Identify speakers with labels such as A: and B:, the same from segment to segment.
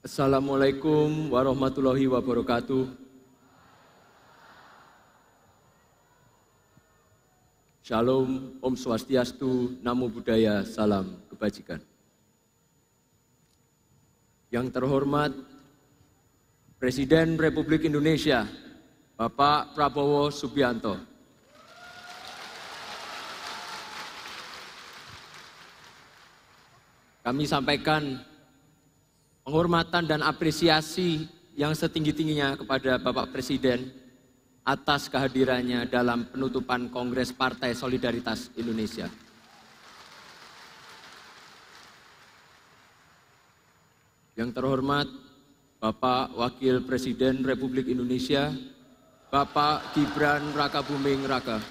A: Assalamualaikum warahmatullahi wabarakatuh. Shalom, Om Swastiastu, Namo Buddhaya, salam kebajikan. Yang terhormat Presiden Republik Indonesia, Bapak Prabowo Subianto. Kami sampaikan penghormatan dan apresiasi yang setinggi-tingginya kepada Bapak Presiden atas kehadirannya dalam penutupan Kongres Partai Solidaritas Indonesia. Yang terhormat Bapak Wakil Presiden Republik Indonesia, Bapak Gibran Rakabuming Raka.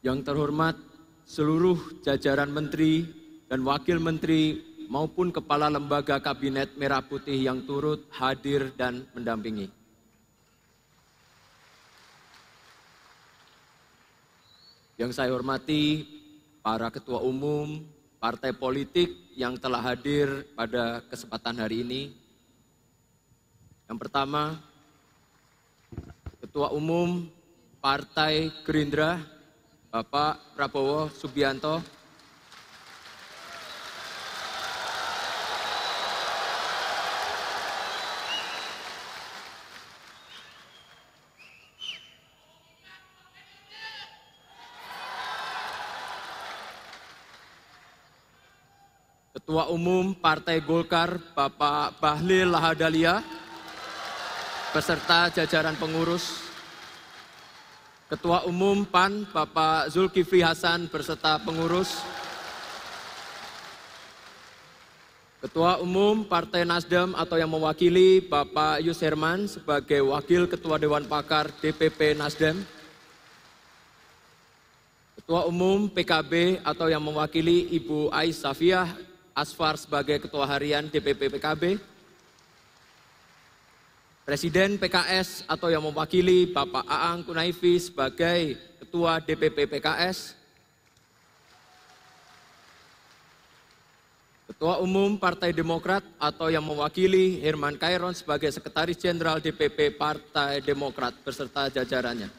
A: Yang terhormat seluruh jajaran menteri dan wakil menteri maupun kepala lembaga kabinet Merah Putih yang turut hadir dan mendampingi. Yang saya hormati para ketua umum partai politik yang telah hadir pada kesempatan hari ini. Yang pertama, Ketua Umum Partai Gerindra, Bapak Prabowo Subianto. Ketua Umum Partai Golkar, Bapak Bahlil Lahadalia, beserta jajaran pengurus. Ketua Umum PAN, Bapak Zulkifli Hasan berserta pengurus. Ketua Umum Partai Nasdem atau yang mewakili Bapak Yus Herman sebagai Wakil Ketua Dewan Pakar DPP Nasdem. Ketua Umum PKB atau yang mewakili Ibu Ais Safiah Asfar sebagai Ketua Harian DPP PKB. Presiden PKS atau yang mewakili Bapak Aang Kunaifi sebagai Ketua DPP PKS. Ketua Umum Partai Demokrat atau yang mewakili Herman Kairon sebagai Sekretaris Jenderal DPP Partai Demokrat beserta jajarannya.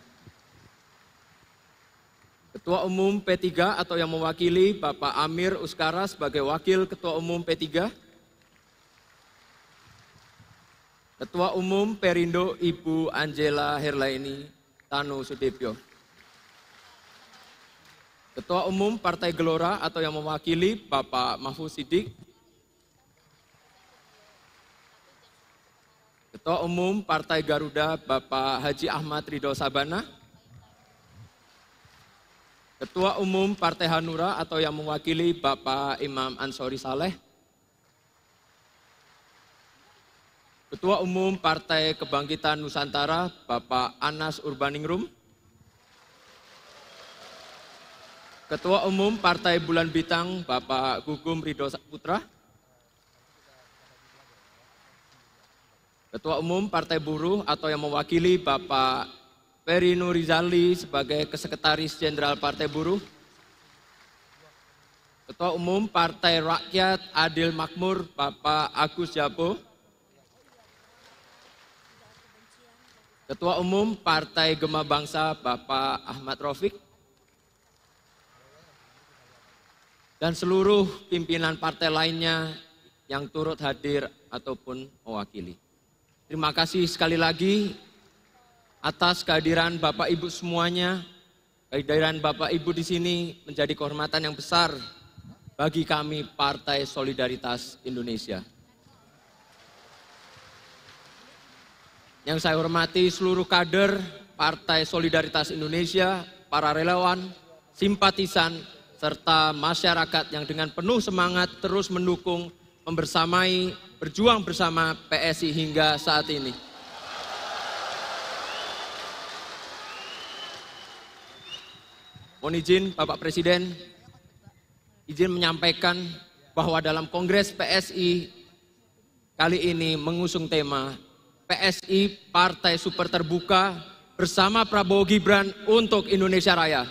A: Ketua Umum P3 atau yang mewakili Bapak Amir Uskara sebagai Wakil Ketua Umum P3. Ketua Umum Perindo Ibu Angela Herlaini Tanu Sudibyo. Ketua Umum Partai Gelora atau yang mewakili Bapak Mahfuz Siddiq. Ketua Umum Partai Garuda Bapak Haji Ahmad Ridho Sabana. Ketua Umum Partai Hanura atau yang mewakili Bapak Imam Ansori Saleh. Ketua Umum Partai Kebangkitan Nusantara, Bapak Anas Urbaningrum. Ketua Umum Partai Bulan Bintang, Bapak Gugum Ridho Putra. Ketua Umum Partai Buruh atau yang mewakili Bapak Ferry Nurizali sebagai Sekretaris Jenderal Partai Buruh. Ketua Umum Partai Rakyat Adil Makmur, Bapak Agus Jabo. Ketua Umum Partai Gema Bangsa, Bapak Ahmad Rafiq. Dan seluruh pimpinan partai lainnya yang turut hadir ataupun mewakili. Terima kasih sekali lagi atas kehadiran Bapak Ibu semuanya. Kehadiran Bapak Ibu di sini menjadi kehormatan yang besar bagi kami Partai Solidaritas Indonesia. Yang saya hormati seluruh kader Partai Solidaritas Indonesia, para relawan, simpatisan, serta masyarakat yang dengan penuh semangat terus mendukung, membersamai, berjuang bersama PSI hingga saat ini. Mohon izin Bapak Presiden, izin menyampaikan bahwa dalam Kongres PSI kali ini mengusung tema PSI Partai Super Terbuka bersama Prabowo Gibran untuk Indonesia Raya.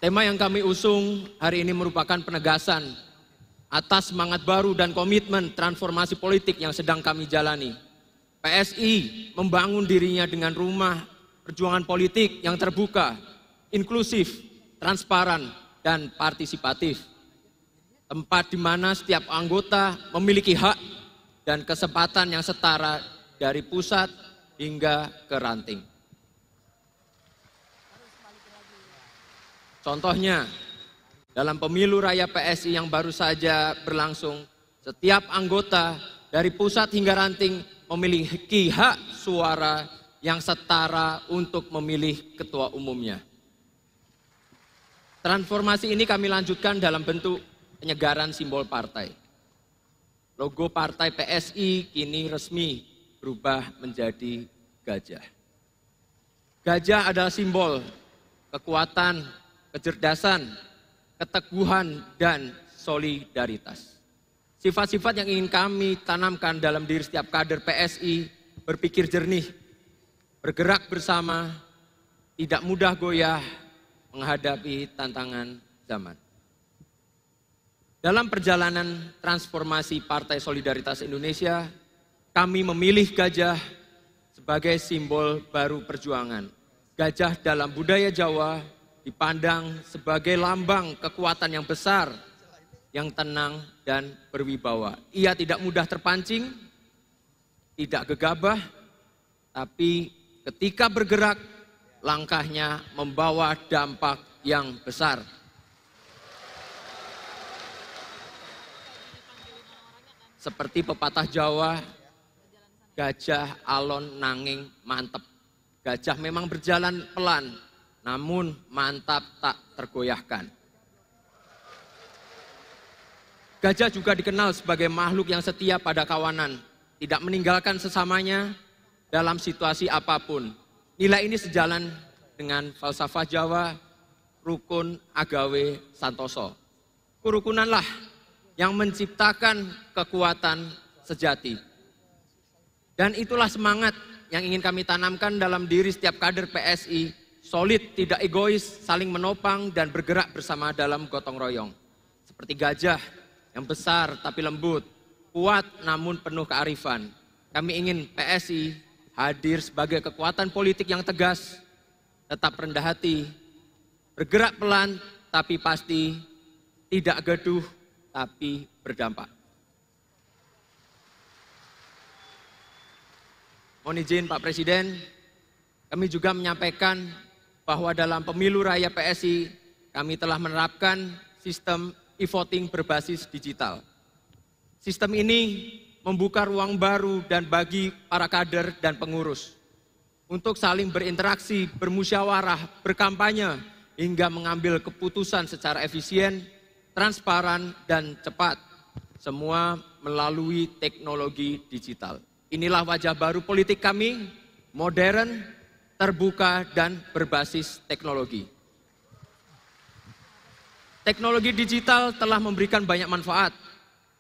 A: Tema yang kami usung hari ini merupakan penegasan atas semangat baru dan komitmen transformasi politik yang sedang kami jalani. PSI membangun dirinya dengan rumah perjuangan politik yang terbuka, inklusif, transparan, dan partisipatif. Tempat di mana setiap anggota memiliki hak dan kesempatan yang setara dari pusat hingga ke ranting. Contohnya, dalam pemilu raya PSI yang baru saja berlangsung, setiap anggota dari pusat hingga ranting memiliki hak suara yang setara untuk memilih ketua umumnya. Transformasi ini kami lanjutkan dalam bentuk penyegaran simbol partai. Logo partai PSI kini resmi berubah menjadi gajah. Gajah adalah simbol kekuatan, kecerdasan, keteguhan, dan solidaritas. Sifat-sifat yang ingin kami tanamkan dalam diri setiap kader PSI: berpikir jernih, bergerak bersama, tidak mudah goyah menghadapi tantangan zaman. Dalam perjalanan transformasi Partai Solidaritas Indonesia, kami memilih gajah sebagai simbol baru perjuangan. Gajah dalam budaya Jawa dipandang sebagai lambang kekuatan yang besar, yang tenang dan berwibawa. Ia tidak mudah terpancing, tidak gegabah, tapi ketika bergerak, langkahnya membawa dampak yang besar. Seperti pepatah Jawa, gajah alon nanging mantep. Gajah memang berjalan pelan, namun mantap tak tergoyahkan. Gajah juga dikenal sebagai makhluk yang setia pada kawanan, tidak meninggalkan sesamanya dalam situasi apapun. Nilai ini sejalan dengan falsafah Jawa, rukun agawe santoso. Kerukunanlah yang menciptakan kekuatan sejati. Dan itulah semangat yang ingin kami tanamkan dalam diri setiap kader PSI, solid, tidak egois, saling menopang dan bergerak bersama dalam gotong royong. Seperti gajah yang besar tapi lembut, kuat namun penuh kearifan. Kami ingin PSI hadir sebagai kekuatan politik yang tegas, tetap rendah hati, bergerak pelan tapi pasti, tidak gaduh tapi berdampak. Mohon izin Pak Presiden, kami juga menyampaikan bahwa dalam pemilu raya PSI kami telah menerapkan sistem e-voting berbasis digital. Sistem ini membuka ruang baru dan bagi para kader dan pengurus untuk saling berinteraksi, bermusyawarah, berkampanye, hingga mengambil keputusan secara efisien, transparan, dan cepat. Semua melalui teknologi digital. Inilah wajah baru politik kami, modern, terbuka, dan berbasis teknologi. Teknologi digital telah memberikan banyak manfaat.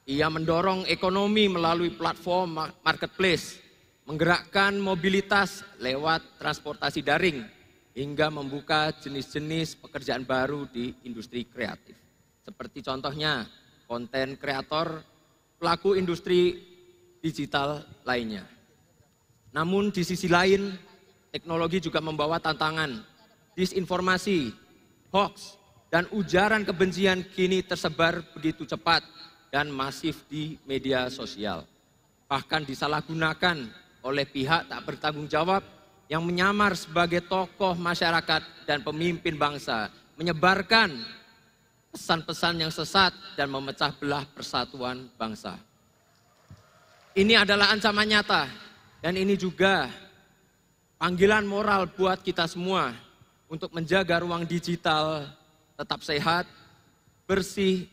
A: Ia mendorong ekonomi melalui platform marketplace, menggerakkan mobilitas lewat transportasi daring, hingga membuka jenis-jenis pekerjaan baru di industri kreatif. Seperti contohnya konten kreator, pelaku industri digital lainnya. Namun di sisi lain, teknologi juga membawa tantangan. Disinformasi, hoax, dan ujaran kebencian kini tersebar begitu cepat dan masif di media sosial. Bahkan disalahgunakan oleh pihak tak bertanggung jawab yang menyamar sebagai tokoh masyarakat dan pemimpin bangsa, menyebarkan pesan-pesan yang sesat dan memecah belah persatuan bangsa. Ini adalah ancaman nyata dan ini juga panggilan moral buat kita semua untuk menjaga ruang digital tetap sehat, bersih,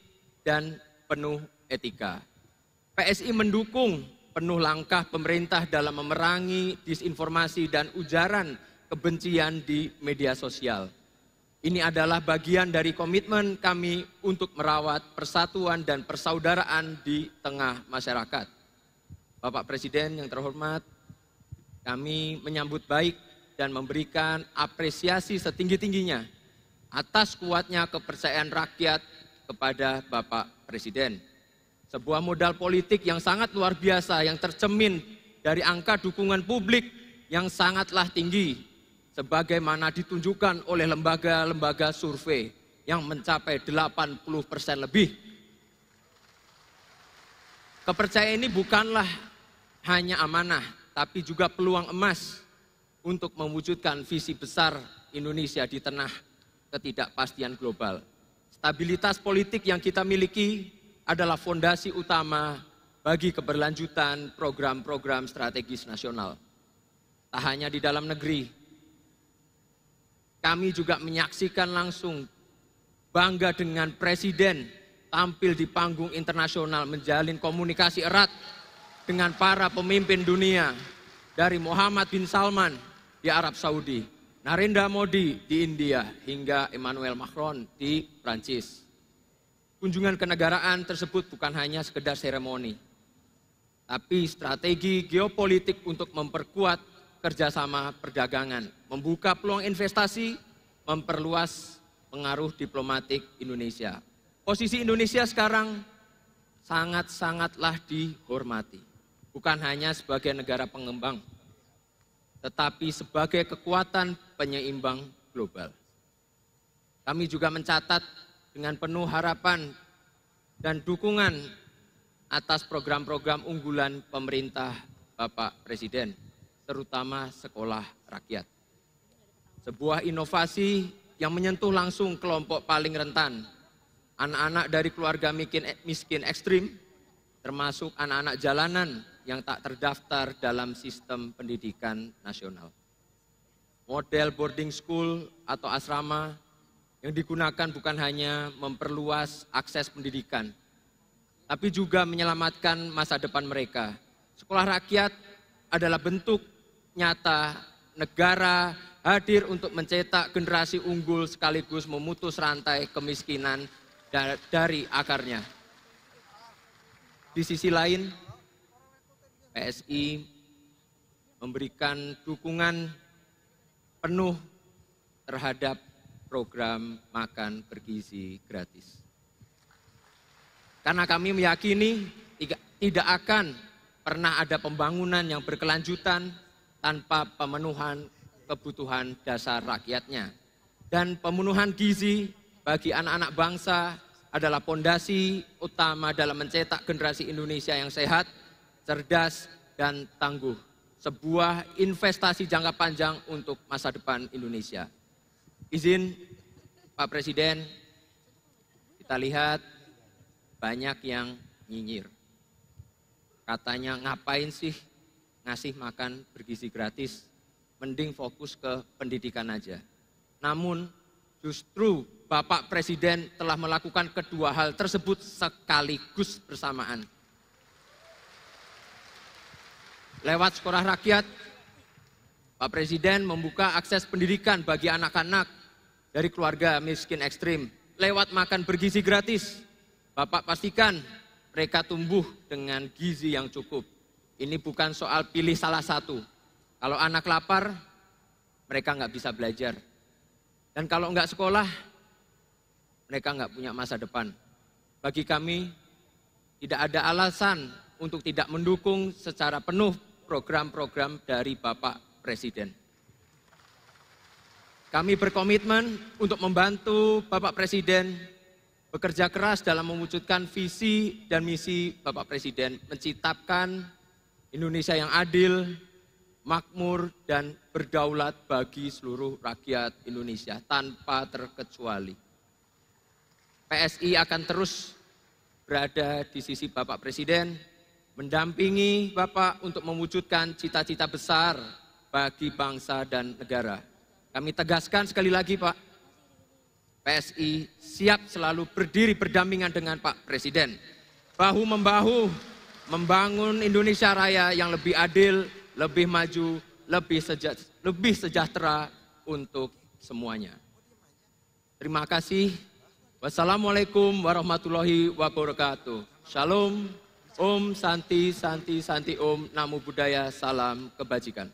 A: dan penuh etika. PSI mendukung penuh langkah pemerintah dalam memerangi disinformasi dan ujaran kebencian di media sosial. Ini adalah bagian dari komitmen kami untuk merawat persatuan dan persaudaraan di tengah masyarakat. Bapak Presiden yang terhormat, kami menyambut baik dan memberikan apresiasi setinggi-tingginya atas kuatnya kepercayaan rakyat kepada Bapak Presiden. Sebuah modal politik yang sangat luar biasa yang tercermin dari angka dukungan publik yang sangatlah tinggi, sebagaimana ditunjukkan oleh lembaga-lembaga survei yang mencapai 80% lebih. Kepercayaan ini bukanlah hanya amanah, tapi juga peluang emas untuk mewujudkan visi besar Indonesia di tengah ketidakpastian global. Stabilitas politik yang kita miliki adalah fondasi utama bagi keberlanjutan program-program strategis nasional. Tak hanya di dalam negeri, kami juga menyaksikan langsung bangga dengan Presiden tampil di panggung internasional menjalin komunikasi erat dengan para pemimpin dunia, dari Muhammad bin Salman di Arab Saudi, Narendra Modi di India, hingga Emmanuel Macron di Prancis. Kunjungan kenegaraan tersebut bukan hanya sekedar seremoni, tapi strategi geopolitik untuk memperkuat kerjasama perdagangan, membuka peluang investasi, memperluas pengaruh diplomatik Indonesia. Posisi Indonesia sekarang sangat-sangatlah dihormati, bukan hanya sebagai negara pengembang, tetapi sebagai kekuatan penyeimbang global. Kami juga mencatat dengan penuh harapan dan dukungan atas program-program unggulan pemerintah Bapak Presiden, terutama sekolah rakyat. Sebuah inovasi yang menyentuh langsung kelompok paling rentan, anak-anak dari keluarga miskin ekstrim, termasuk anak-anak jalanan yang tak terdaftar dalam sistem pendidikan nasional. Model boarding school atau asrama yang digunakan bukan hanya memperluas akses pendidikan, tapi juga menyelamatkan masa depan mereka. Sekolah rakyat adalah bentuk nyata negara hadir untuk mencetak generasi unggul sekaligus memutus rantai kemiskinan dari akarnya. Di sisi lain, PSI memberikan dukungan penuh terhadap program makan bergizi gratis. Karena kami meyakini tidak akan pernah ada pembangunan yang berkelanjutan tanpa pemenuhan kebutuhan dasar rakyatnya. Dan pemenuhan gizi bagi anak-anak bangsa adalah fondasi utama dalam mencetak generasi Indonesia yang sehat, cerdas, dan tangguh. Sebuah investasi jangka panjang untuk masa depan Indonesia. Izin Pak Presiden, kita lihat banyak yang nyinyir. Katanya ngapain sih ngasih makan bergizi gratis, mending fokus ke pendidikan aja. Namun justru Bapak Presiden telah melakukan kedua hal tersebut sekaligus bersamaan. Lewat sekolah rakyat, Pak Presiden membuka akses pendidikan bagi anak-anak dari keluarga miskin ekstrim. Lewat makan bergizi gratis, Bapak pastikan mereka tumbuh dengan gizi yang cukup. Ini bukan soal pilih salah satu. Kalau anak lapar, mereka nggak bisa belajar. Dan kalau nggak sekolah, mereka nggak punya masa depan. Bagi kami, tidak ada alasan untuk tidak mendukung secara penuh program-program dari Bapak Presiden. Kami berkomitmen untuk membantu Bapak Presiden bekerja keras dalam mewujudkan visi dan misi Bapak Presiden, menciptakan Indonesia yang adil, makmur, dan berdaulat bagi seluruh rakyat Indonesia tanpa terkecuali. PSI akan terus berada di sisi Bapak Presiden, mendampingi Bapak untuk mewujudkan cita-cita besar bagi bangsa dan negara. Kami tegaskan sekali lagi Pak, PSI siap selalu berdiri berdampingan dengan Pak Presiden. Bahu-membahu membangun Indonesia Raya yang lebih adil, lebih maju, lebih sejahtera untuk semuanya. Terima kasih. Wassalamualaikum warahmatullahi wabarakatuh. Shalom, Om Santi, Santi, Santi Om, Namo Buddhaya, salam kebajikan.